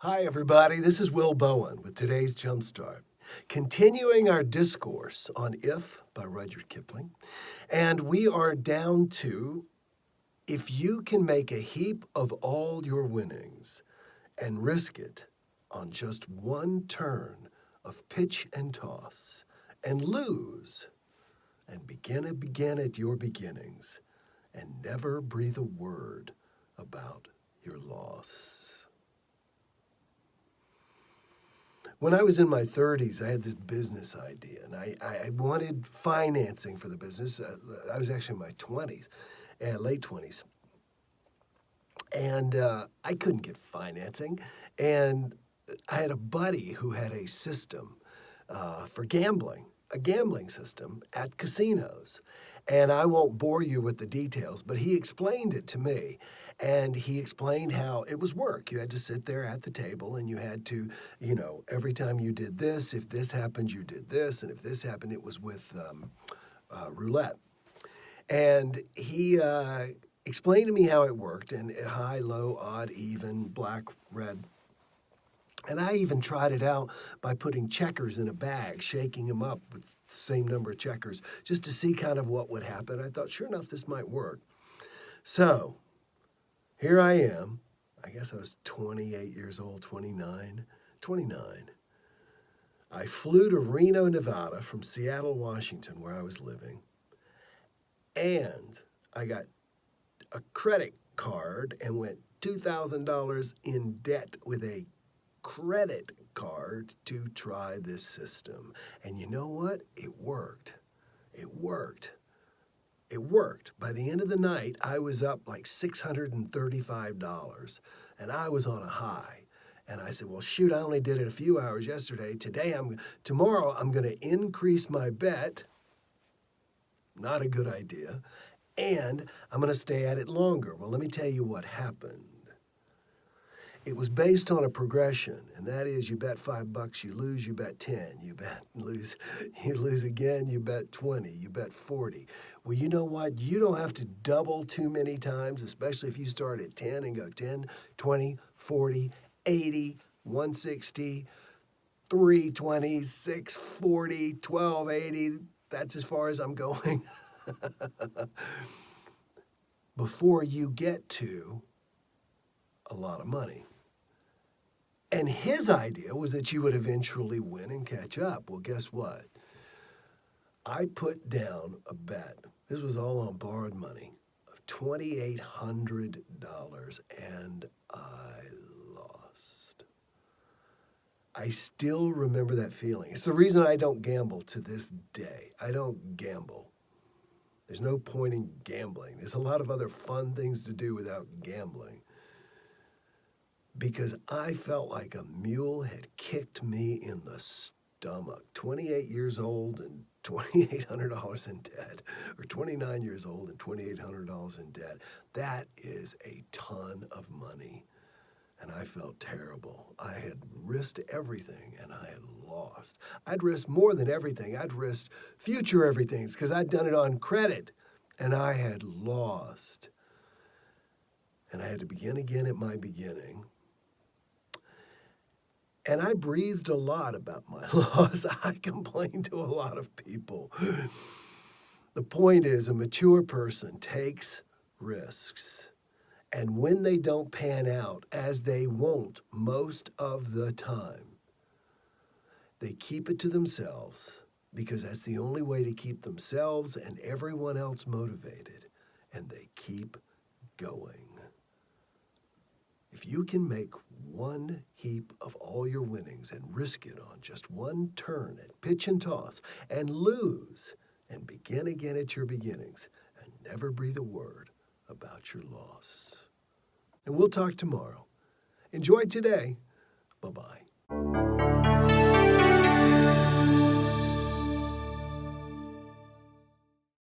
Hi, everybody. This is Will Bowen with today's Jumpstart, continuing our discourse on If by Rudyard Kipling. And we are down to if you can make a heap of all your winnings and risk it on just one turn of pitch and toss and lose and begin at your beginnings and never breathe a word about your loss. When I was in my 30s, I had this business idea, and I wanted financing for the business. I was actually in my 20s, late 20s, and I couldn't get financing. And I had a buddy who had a system for gambling, a gambling system at casinos. And I won't bore you with the details, but he explained it to me. And he explained how it was work. You had to sit there at the table and you had to, every time you did this, if this happened, you did this. And if this happened, it was with roulette. And he explained to me how it worked and high, low, odd, even, black, red. And I even tried it out by putting checkers in a bag, shaking them up with the same number of checkers, just to see kind of what would happen. I thought, sure enough, this might work. So here I am. I guess I was 28 years old, 29. I flew to Reno, Nevada from Seattle, Washington, where I was living. And I got a credit card and went $2,000 in debt with a credit card to try this system. And you know what? It worked. It worked. By the end of the night, I was up like $635, and I was on a high. And I said, well, shoot, I only did it a few hours yesterday. Tomorrow, I'm going to increase my bet. Not a good idea. And I'm going to stay at it longer. Well, let me tell you what happened. It was based on a progression, and that is you bet $5, you lose, you bet 10, you lose again, you bet 20, you bet 40. Well, you know what? You don't have to double too many times, especially if you start at 10 and go 10, 20, 40, 80, 160, 320, 640, 1280. That's as far as I'm going. Before you get to a lot of money. And his idea was that you would eventually win and catch up. Well, guess what? I put down a bet. This was all on borrowed money of $2,800, and I lost. I still remember that feeling. It's the reason I don't gamble to this day. I don't gamble. There's no point in gambling. There's a lot of other fun things to do without gambling. Because I felt like a mule had kicked me in the stomach. 28 years old and $2,800 in debt, or 29 years old and $2,800 in debt. That is a ton of money. And I felt terrible. I had risked everything and I had lost. I'd risked more than everything. I'd risked future everythings because I'd done it on credit and I had lost. And I had to begin again at my beginning. And I breathed a lot about my loss. I complained to a lot of people. The point is, a mature person takes risks. And when they don't pan out, as they won't most of the time, they keep it to themselves because that's the only way to keep themselves and everyone else motivated. And they keep going. If you can make one heap of all your winnings and risk it on just one turn at pitch and toss and lose and begin again at your beginnings and never breathe a word about your loss. And we'll talk tomorrow. Enjoy today. Bye-bye.